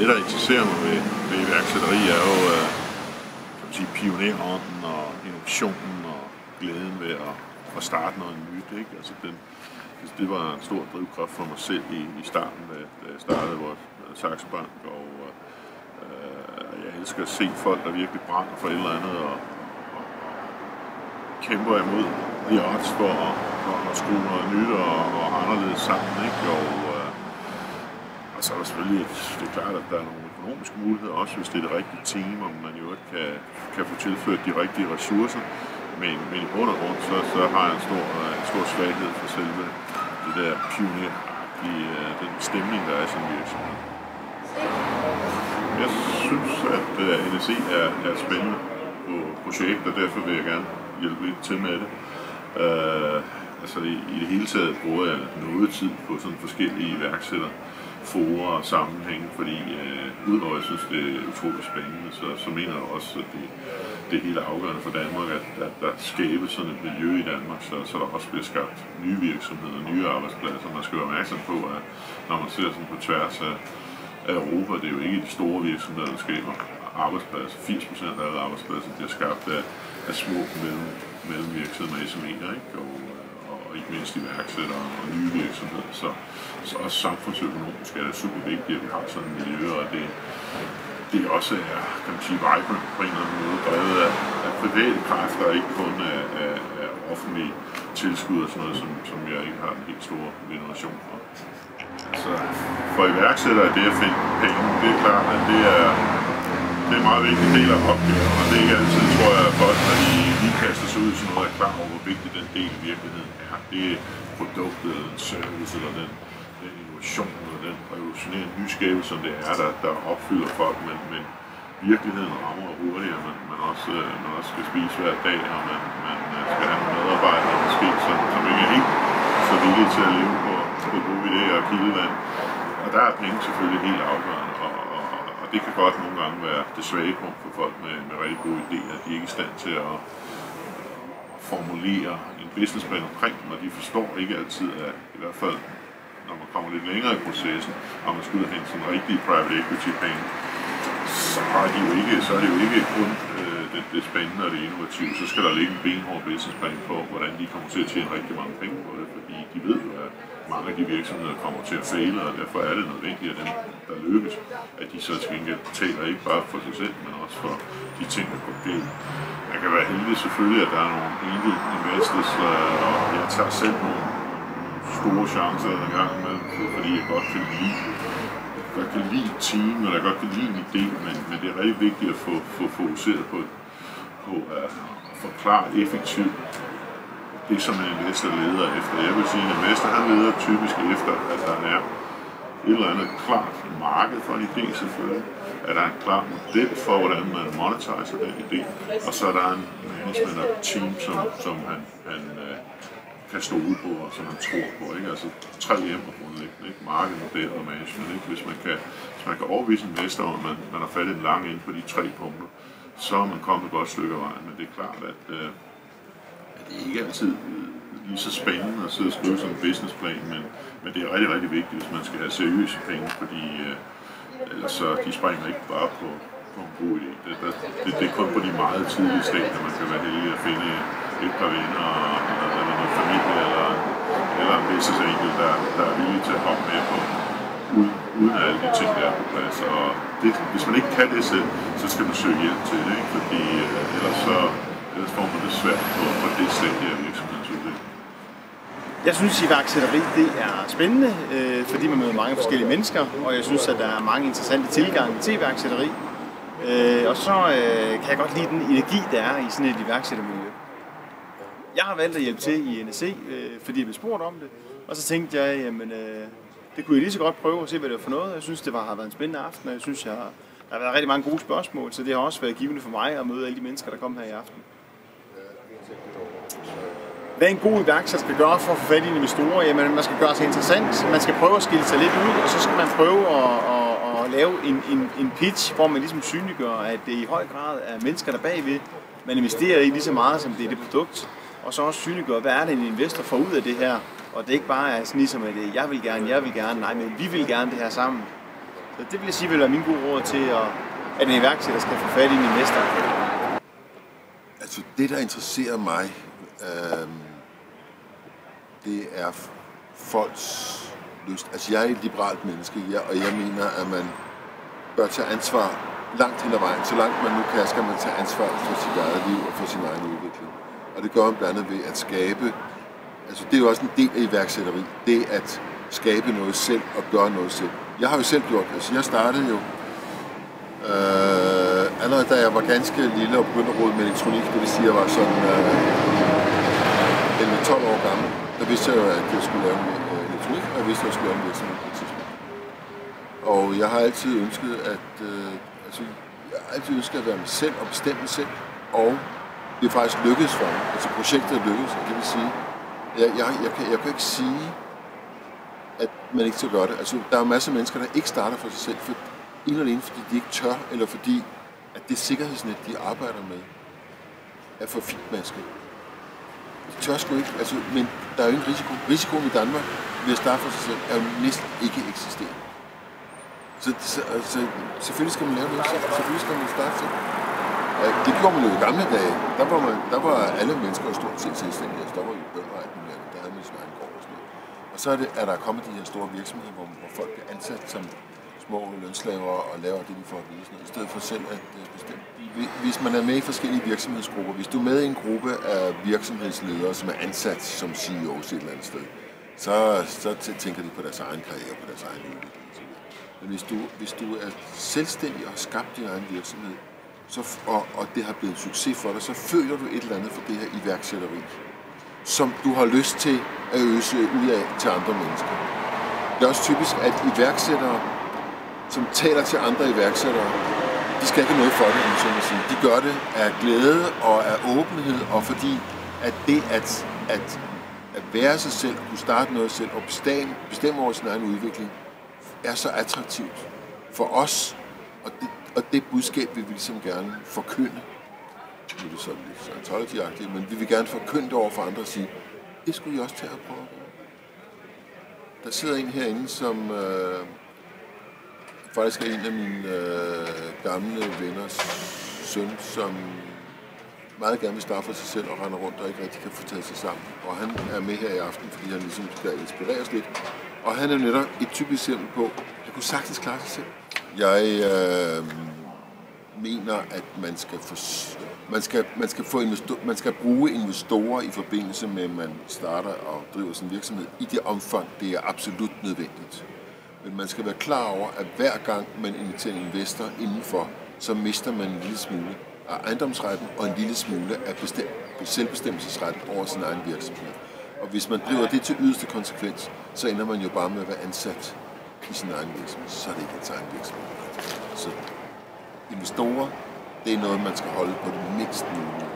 Det, der interesserer mig ved iværksætteri, er jo pionerånden og innovationen og glæden ved at starte noget nyt. Ikke? Altså det var en stor drivkraft for mig selv i starten, da jeg startede vores Saxo Bank. Og jeg elsker at se folk, der virkelig brænder for et eller andet og kæmper imod the odds for at skrue noget nyt og anderledes sammen. Ikke? Og så er der selvfølgelig, det er klart, at der er nogle økonomiske muligheder, også hvis det er det rigtige team, og man jo kan få tilført de rigtige ressourcer. Men i bund og grund, så har jeg en stor svaghed for selve det der pioneragtige, den stemning, der er i sådan en virksomhed. Jeg synes, at NSE er et spændende projekt, og derfor vil jeg gerne hjælpe lidt til med det. Altså i det hele taget bruger jeg noget tid på sådan forskellige iværksætterforer og sammenhænge, fordi udover jeg synes, det er utroligt spændende, så mener jeg også, at det er helt afgørende for Danmark, at der skabes sådan et miljø i Danmark, så der også bliver skabt nye virksomheder og nye arbejdspladser. Man skal være opmærksom på, at når man ser sådan på tværs af Europa, det er jo ikke de store virksomheder, der skaber arbejdspladser. 80% af alle arbejdspladser bliver skabt af små mellemvirksomheder med SME'er, ikke? Og ikke mindst iværksættere og nye virksomheder. Så også samfundsøkonomisk er det super vigtigt, at vi har sådan et miljø, og det også er, kan man sige, vibrant på en eller anden måde, drevet af private kræfter, ikke kun af offentlige tilskud og sådan noget, som jeg ikke har en helt stor veneration for. Altså, for iværksættere er det at finde penge, det er klart, at det er en meget vigtig del af opgaven, og det er ikke altid, tror jeg, at folk, når de lige kaster sig ud i sådan noget, er klar over, hvor vigtig den del i virkeligheden er. Det er produktet, eller den service, eller den innovation, eller den revolutionerende nyskabelse, som det er, der opfylder folk, men virkeligheden rammer hurtigere, man også skal spise hver dag, og man skal have nogle medarbejdere, måske, som ikke er helt så villige til at leve på gode idéer og kildevand. Og der er penge selvfølgelig helt afgørende, og det kan godt nogle gange være det svage punkt for folk med rigtig gode idéer, at de ikke er i stand til at formulere en businessplan omkring dem, og de forstår ikke altid, at i hvert fald når man kommer lidt længere i processen, og man skal ud og hente sådan rigtige private equity penge, så er det jo ikke kun det spændende og det innovative. Så skal der ligge en benhård businessplan på, hvordan de kommer til at tjene rigtig mange penge på det, fordi de ved jo, at mange af de virksomheder kommer til at fejle, og derfor er det nødvendigt, at dem, der lykkes, at de så til gengæld betaler ikke bare for sig selv, men også for de ting, der går galt. Man kan være heldig selvfølgelig, at der er nogle enkelte investors, og jeg tager selv nogle store chancer en gang imellem, fordi jeg godt kan lide et team, og jeg godt kan lide en idé, men det er rigtig vigtigt at få fokuseret på at forklare effektivt det, som en investor leder efter. Jeg vil sige, at en investor han leder typisk efter, at der er et eller andet klart marked for en idé selvfølgelig, at der er en klar model for, hvordan man monetiserer den idé, og så er der en management og team, som han kan stole på, og som han tror på. Ikke? Altså 3 emner grundlæggende, ikke? Marked, model og management. Ikke? Hvis man kan overbevise investorer, om man har fat i en lang ende på de 3 punkter, så er man kommet et godt stykke af vejen. Men det er klart, at det ikke altid lige så spændende at sidde og skrive sådan en businessplan, men det er rigtig, rigtig vigtigt, hvis man skal have seriøse penge, fordi ellers så de springer ikke bare på en god idé. Det er kun på de meget tidlige stadier, man kan være heldig at finde et par venner, eller noget familie, eller en business angel, der er villige til at hoppe med på, uden at alle de ting, der er på plads. Og hvis man ikke kan det selv, så skal man søge hjælp til det, ikke? Fordi ellers får man det svært på det stadie af virksomhedens udvikling. Jeg synes, at iværksætteri det er spændende, fordi man møder mange forskellige mennesker, og jeg synes, at der er mange interessante tilgange til iværksætteri. Og så kan jeg godt lide den energi, der er i sådan et iværksættermiljø. Jeg har valgt at hjælpe til i NSE, fordi jeg blev spurgt om det, og så tænkte jeg, jamen det kunne jeg lige så godt prøve at se, hvad det var for noget. Jeg synes, det har været en spændende aften, og jeg synes, der har været rigtig mange gode spørgsmål, så det har også været givende for mig at møde alle de mennesker, der kom her i aften. Hvad en god iværksætter skal gøre for at få fat i investorer? Jamen, man skal gøre sig interessant, man skal prøve at skille sig lidt ud, og så skal man prøve at lave en pitch, hvor man ligesom synliggør, at det i høj grad er mennesker, der bagved. Man investerer i lige så meget, som det er det produkt, og så også synliggør, hvad er det en investor får ud af det her, og det ikke bare er sådan ligesom, at jeg vil gerne, nej, men vi vil gerne det her sammen. Så det vil jeg sige vil være min gode råd til, at en iværksætter skal få fat i en investor. Altså det, der interesserer mig, det er folks lyst. Altså jeg er et liberalt menneske, og jeg mener, at man bør tage ansvar langt hen ad vejen. Så langt man nu kan, skal man tage ansvar for sit eget liv og for sin egen udvikling. Og det gør man blandt andet ved at skabe, altså det er jo også en del af iværksætteri, det at skabe noget selv og gøre noget selv. Jeg har jo selv gjort det, altså jeg startede jo allerede da jeg var ganske lille og begyndte at rode med elektronik, det vil sige, at jeg var sådan 11-12 år gammel, der vidste jeg jo, at jeg skulle lave elektronik, og jeg vidste, at jeg skulle lave en virksomhed på et tidspunkt. Og jeg har altid ønsket at være mig selv og bestemme selv, og det er faktisk lykkedes for mig. Altså projektet er lykkedes, og det vil sige, jeg kan ikke sige, at man ikke skal gøre det. Altså, der er jo masser af mennesker, der ikke starter for sig selv, for en eller anden, fordi de ikke tør, eller fordi at det sikkerhedsnet, de arbejder med, er for fintmasket. De tør sgu ikke, altså, men der er jo ingen risiko. Risikoen i Danmark ved at starte for sig selv er jo næsten ikke eksisterende. Så selvfølgelig skal man lave noget selv, selvfølgelig skal man starte selv. Det gjorde man jo i gamle dage. Der var alle mennesker jo stort set selvstændige. Altså, der var jo bønder og alt muligt andet. Der havde man sin egen gård og sådan noget. Og så er der kommet de her store virksomheder, hvor folk bliver ansat som små lønslaver og laver det, de får at vide. I stedet for selv at bestemme. Hvis man er med i forskellige virksomhedsgrupper, hvis du er med i en gruppe af virksomhedsledere, som er ansat som CEOs et eller andet sted, så tænker de på deres egen karriere, på deres egen udvikling. Men hvis du er selvstændig og har skabt din egen virksomhed, og det har blevet en succes for dig, så føler du et eller andet for det her iværksætteri, som du har lyst til at øse ud af til andre mennesker. Det er også typisk, at iværksættere, som taler til andre iværksættere, de skal ikke have noget for det, som man siger. De gør det af glæde og af åbenhed, og fordi at det at være sig selv, kunne starte noget selv og bestemme over sin egen udvikling, er så attraktivt for os, og det budskab vil vi ligesom gerne forkynde. Nu er det sådan lidt Scientology-agtigt, men vi vil gerne forkynde det over for andre og sige, det skulle I også tage at prøve. Der sidder en herinde, som faktisk er en af mine gamle venners søn, som meget gerne vil starte for sig selv og render rundt og ikke rigtig kan få taget sig sammen. Og han er med her i aften, fordi han ligesom skal inspireres lidt. Og han er netop et typisk eksempel på, at han kunne sagtens klare sig selv. Jeg mener, at man skal bruge investorer i forbindelse med, at man starter og driver sin virksomhed i det omfang, det er absolut nødvendigt. Men man skal være klar over, at hver gang man inviterer en investor indenfor, så mister man en lille smule af ejendomsretten og en lille smule af selvbestemmelsesretten over sin egen virksomhed. Og hvis man driver det til yderste konsekvens, så ender man jo bare med at være ansat i sin egen virksomhed. Så er det ikke ens egen virksomhed. Så investorer, det er noget, man skal holde på det mindst mulige.